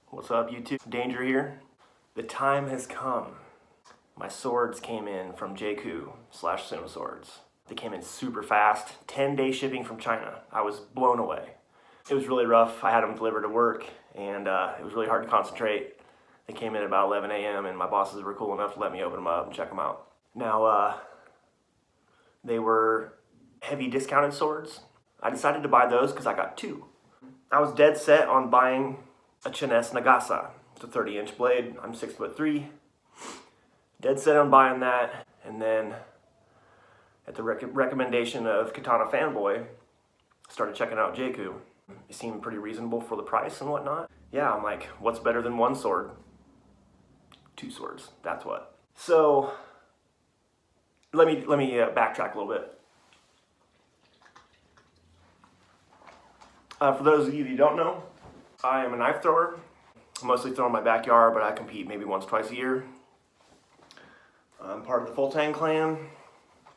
What's up, YouTube? Danger here. The time has come. My swords came in from Jkoo / Sinoswords. They came in super fast, 10-day shipping from China. I was blown away. It was really rough. I had them delivered to work, and it was really hard to concentrate. They came in at about 11 a.m., and my bosses were cool enough to let me open them up and check them out. Now, they were heavy discounted swords. I decided to buy those because I got two. I was dead set on buying a Katanas Nagasa. It's a 30-inch blade. I'm 6'3". Dead set on buying that, and then at the recommendation of Katana fanboy, started checking out Jkoo. It seemed pretty reasonable for the price and whatnot. Yeah, I'm like, what's better than one sword? Two swords, that's what. So let me backtrack a little bit. For those of you who don't know, I am a knife thrower. I mostly throw in my backyard, but I compete maybe once, twice a year. I'm part of the FullTangClan,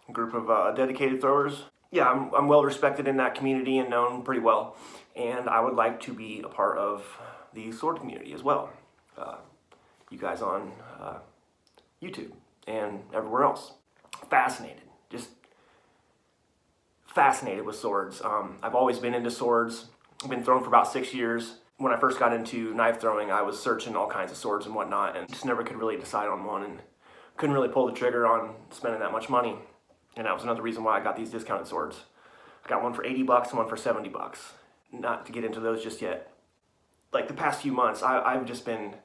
a group of dedicated throwers. Yeah, I'm well respected in that community and known pretty well. And I would like to be a part of the sword community as well. You guys on YouTube and everywhere else. Fascinated, just fascinated with swords. I've always been into swords. I've been throwing for about 6 years. When I first got into knife throwing, I was searching all kinds of swords and whatnot, and just never could really decide on one, and couldn't really pull the trigger on spending that much money. And that was another reason why I got these discounted swords. I got one for 80 bucks and one for 70 bucks. Not to get into those just yet. Like the past few months, I've just been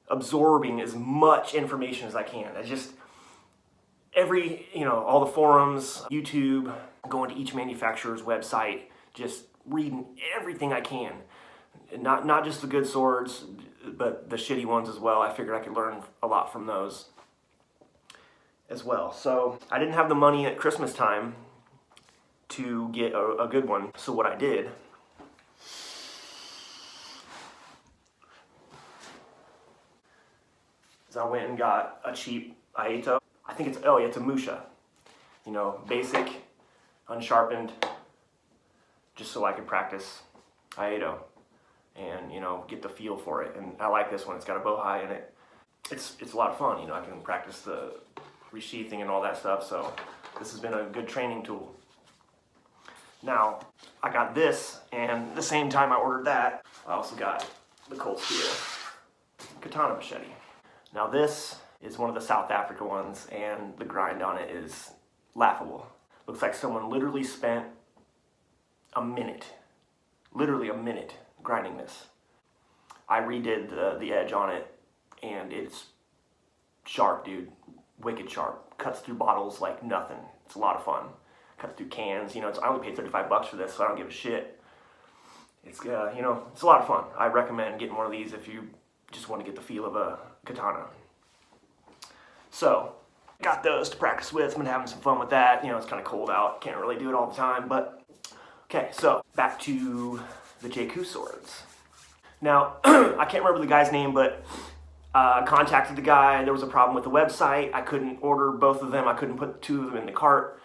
absorbing as much information as I can. I just, all the forums, YouTube, going to each manufacturer's website, just reading everything I can. Not just the good swords, but the shitty ones as well. I figured I could learn a lot from those as well. So I didn't have the money at Christmas time to get a good one. So what I did is I went and got a cheap Aeto. I think it's a Musha. Basic, unsharpened, just so I could practice Aeto and get the feel for it. And I like this one. It's got a bow high in it. It's a lot of fun. I can practice the resheathing and all that stuff. So this has been a good training tool. Now I got this, and at the same time I ordered that, I also got the Cold Steel Katana machete. Now this is one of the South Africa ones, and the grind on it is laughable. Looks like someone literally spent literally a minute grinding this. I redid the edge on it, and it's sharp, dude. Wicked sharp. Cuts through bottles like nothing. It's a lot of fun. Cuts through cans. I only paid 35 bucks for this, so I don't give a shit. It's it's a lot of fun. I recommend getting one of these if you just want to get the feel of a katana. So got those to practice with. I've been having some fun with that. It's kind of cold out. Can't really do it all the time, but okay. So back to the Jkoo swords. Now I can't remember the guy's name, but contacted the guy. There was a problem with the website. I couldn't order both of them. I couldn't put two of them in the cart.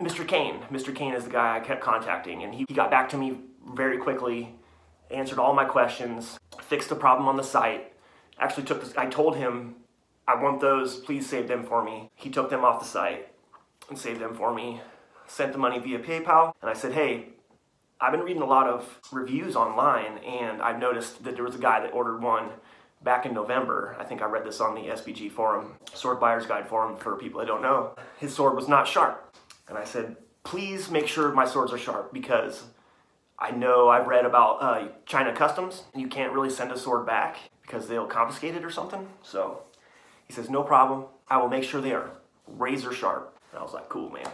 Mr. Kane is the guy I kept contacting, and he got back to me very quickly, answered all my questions, fixed the problem on the site. Actually I told him, I want those, please save them for me. He took them off the site and saved them for me, sent the money via PayPal, and I said, hey, I've been reading a lot of reviews online, and I've noticed that there was a guy that ordered one back in November. I think I read this on the SBG forum, Sword Buyer's Guide forum for people that don't know. His sword was not sharp. And I said, please make sure my swords are sharp, because I know I've read about China customs. You can't really send a sword back because they'll confiscate it or something. So he says, no problem. I will make sure they are razor sharp. And I was like, cool, man.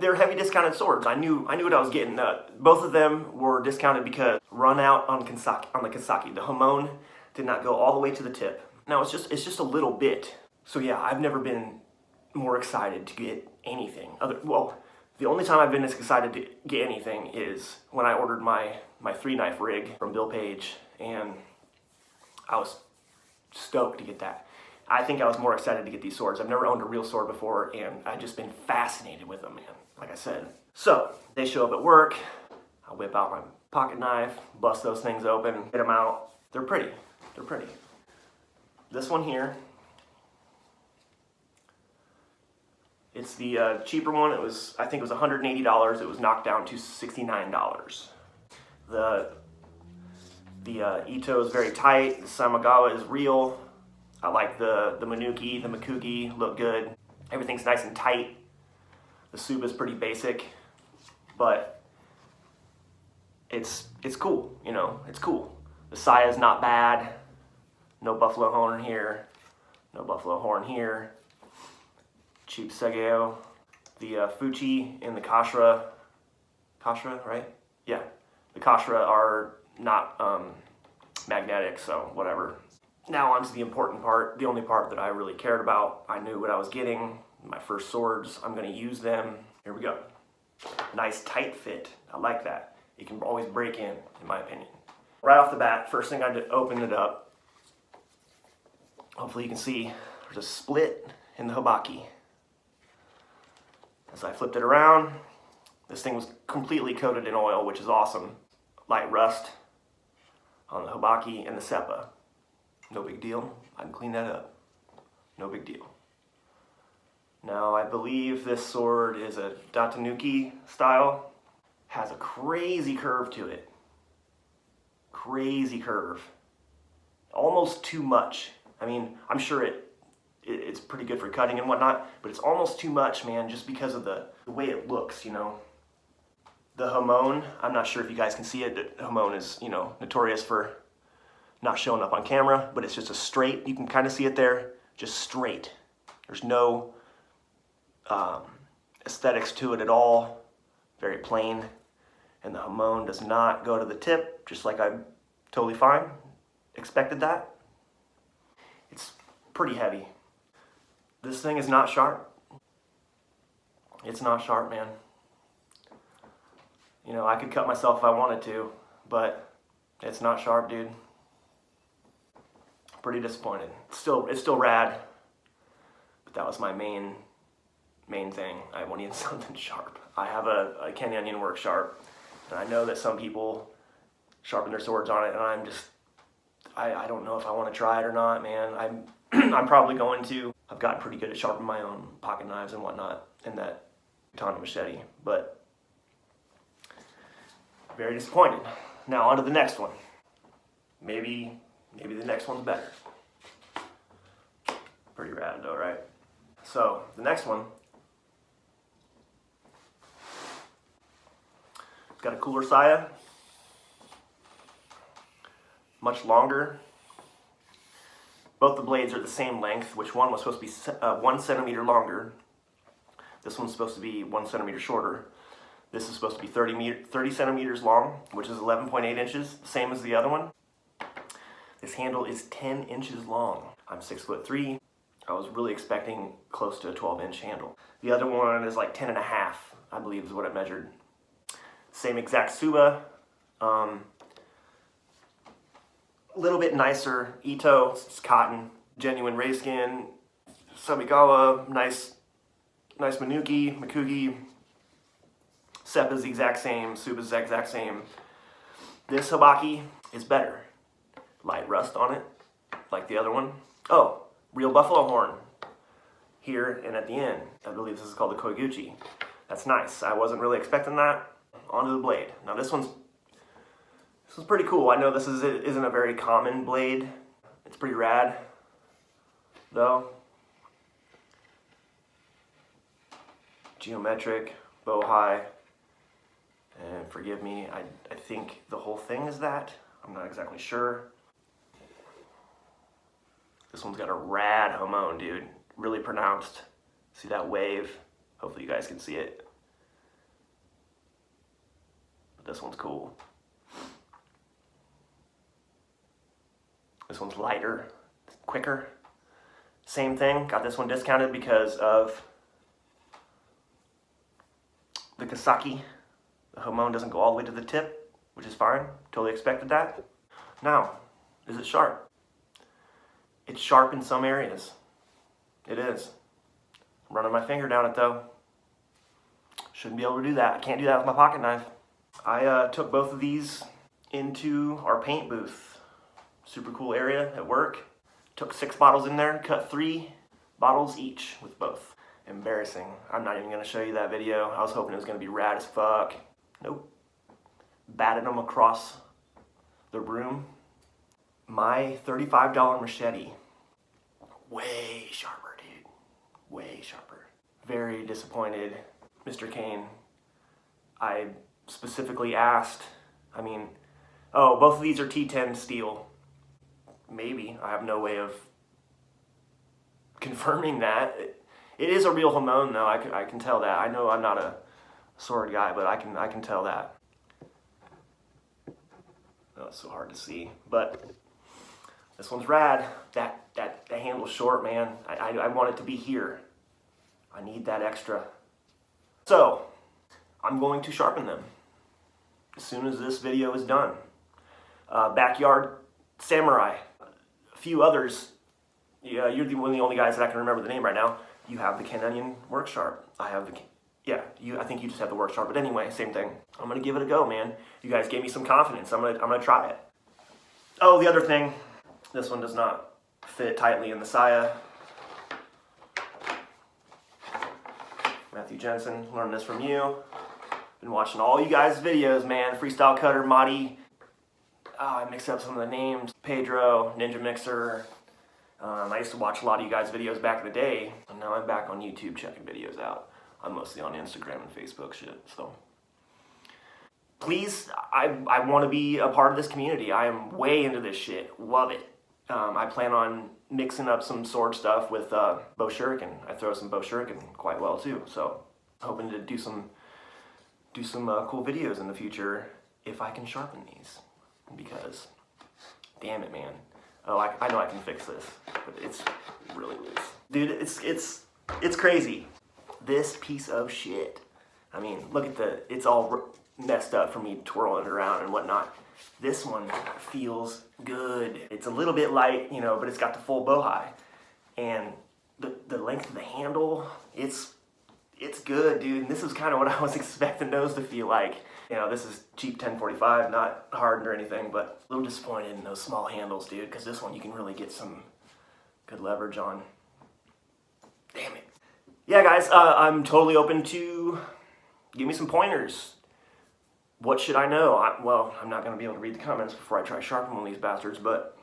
They're heavy discounted swords. I knew what I was getting. Both of them were discounted because run out on the Kisaki. The Hamon did not go all the way to the tip. Now it's just a little bit. So yeah, I've never been more excited to get anything. The only time I've been as excited to get anything is when I ordered my 3-knife rig from Bill Page, and I was stoked to get that. I think I was more excited to get these swords. I've never owned a real sword before, and I've just been fascinated with them, man, like I said. So they show up at work. I whip out pocket knife, bust those things open, get them out. They're pretty, they're pretty. This one here, it's the cheaper one. I think it was $180. It was knocked down to $69. The Ito is very tight. The Samigawa is real. I like the Manuki, the Mikugi, look good. Everything's nice and tight. The Suba is pretty basic, but it's cool, you know, it's cool. The Saya is not bad. No buffalo horn here. No buffalo horn here. Cheap Segeo. The Fuchi and the Kashra, right? Yeah. The Kashra are not magnetic, so whatever. Now on to the important part, the only part that I really cared about. I knew what I was getting. My first swords, I'm gonna use them. Here we go. Nice tight fit, I like that. It can always break in my opinion. Right off the bat, first thing I did, open it up. Hopefully you can see there's a split in the Hobaki. As I flipped it around, this thing was completely coated in oil, which is awesome. Light rust on the Hobaki and the Seppa. No big deal, I can clean that up. No big deal. Now I believe this sword is a Datanuki style. Has a crazy curve to it. Crazy curve. Almost too much. I mean, I'm sure it's pretty good for cutting and whatnot, but it's almost too much, man, just because of the way it looks, you know. The Hamon, I'm not sure if you guys can see it. The Hamon is, you know, notorious for not showing up on camera, but it's just a straight, you can kind of see it there, just straight. There's no aesthetics to it at all, very plain. And the Hamon does not go to the tip, just like I'm totally fine, expected that. It's pretty heavy. This thing is not sharp. It's not sharp, man. You know, I could cut myself if I wanted to, but it's not sharp, dude. Pretty disappointed. It's still rad, but that was my main thing. I wanted something sharp. I have a Kenny Onion Work Sharp, and I know that some people sharpen their swords on it, and I'm just, I don't know if I want to try it or not, man. I'm probably going to. I've gotten pretty good at sharpening my own pocket knives and whatnot, and that Katana machete, but very disappointed. Now on to the next one. Maybe the next one's better. Pretty rad though, right? So the next one, it's got a cooler saya, much longer. Both the blades are the same length, which one was supposed to be 1 centimeter longer. This one's supposed to be 1 centimeter shorter. This is supposed to be 30 centimeters long, which is 11.8 inches, same as the other one. This handle is 10 inches long. I'm 6'3". I was really expecting close to a 12-inch handle. The other one is like 10 and a half, I believe is what it measured. Same exact Suba. A little bit nicer Ito, it's cotton, genuine ray skin. Samigawa, nice Manuki, Mikugi. Seppa's the exact same, Suba's the exact same. This Hobaki is better. Light rust on it, like the other one. Oh, real buffalo horn here and at the end. I believe this is called the Koiguchi. That's nice. I wasn't really expecting that. Onto the blade. Now this one's pretty cool. I know this isn't a very common blade. It's pretty rad, though. Geometric, bow high, and forgive me, I think the whole thing is that. I'm not exactly sure. This one's got a rad Hamon, dude. Really pronounced. See that wave? Hopefully you guys can see it. But this one's cool. This one's lighter, quicker. Same thing, got this one discounted because of the Kasaki. The Hamon doesn't go all the way to the tip, which is fine. Totally expected that. Now, is it sharp? It's sharp in some areas. It is. I'm running my finger down it though. Shouldn't be able to do that. I can't do that with my pocket knife. I took both of these into our paint booth. Super cool area at work. Took 6 bottles in there, cut 3 bottles each with both. Embarrassing. I'm not even gonna show you that video. I was hoping it was gonna be rad as fuck. Nope. Batted them across the room. My $35 machete. Way sharper, dude. Way sharper. Very disappointed. Mr. Kane, I specifically asked, oh, both of these are T10 steel. Maybe. I have no way of confirming that. It is a real Hamon though, I can tell that. I know I'm not a sword guy, but I can tell that. Oh, it's so hard to see, but this one's rad. That handle's short, man. I want it to be here. I need that extra. So, I'm going to sharpen them as soon as this video is done. Backyard Samurai. A few others. Yeah, you're one of the only guys that I can remember the name right now. You have the Canadian Work Sharp. I have the, I think you just have the Work Sharp. But anyway, same thing. I'm gonna give it a go, man. You guys gave me some confidence. I'm gonna try it. Oh, the other thing. This one does not fit tightly in the saya. Matthew Jensen, learned this from you. Been watching all you guys' videos, man. Freestyle Cutter, Madi. Oh, I mixed up some of the names. Pedro, Ninja Mixer. I used to watch a lot of you guys' videos back in the day, and now I'm back on YouTube checking videos out. I'm mostly on Instagram and Facebook shit, so. Please, I want to be a part of this community. I am way into this shit. Love it. I plan on mixing up some sword stuff with bow shuriken. I throw some bow shuriken quite well too, so hoping to do some cool videos in the future if I can sharpen these, because damn it, man. Oh, I know I can fix this, but it's really loose. Dude, it's crazy. This piece of shit. I mean, look at it's all messed up from me twirling it around and whatnot. This one feels good. It's a little bit light, but it's got the full bow high. And the length of the handle, it's good, dude. And this is kind of what I was expecting those to feel like. This is cheap 1045, not hardened or anything, but a little disappointed in those small handles, dude, because this one you can really get some good leverage on. Damn it. Yeah, guys, I'm totally open to give me some pointers. What should I know? Well, I'm not going to be able to read the comments before I try sharpening one of these bastards, but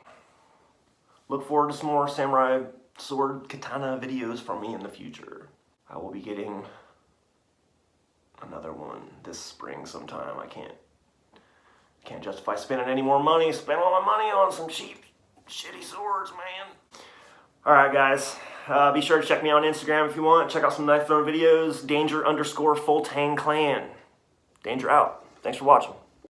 look forward to some more samurai sword katana videos from me in the future. I will be getting another one this spring sometime. I can't justify spending any more money. Spend all my money on some cheap, shitty swords, man. Alright, guys. Be sure to check me out on Instagram if you want. Check out some knife throwing videos. Danger_FullTangClan. Danger out. Thanks for watching.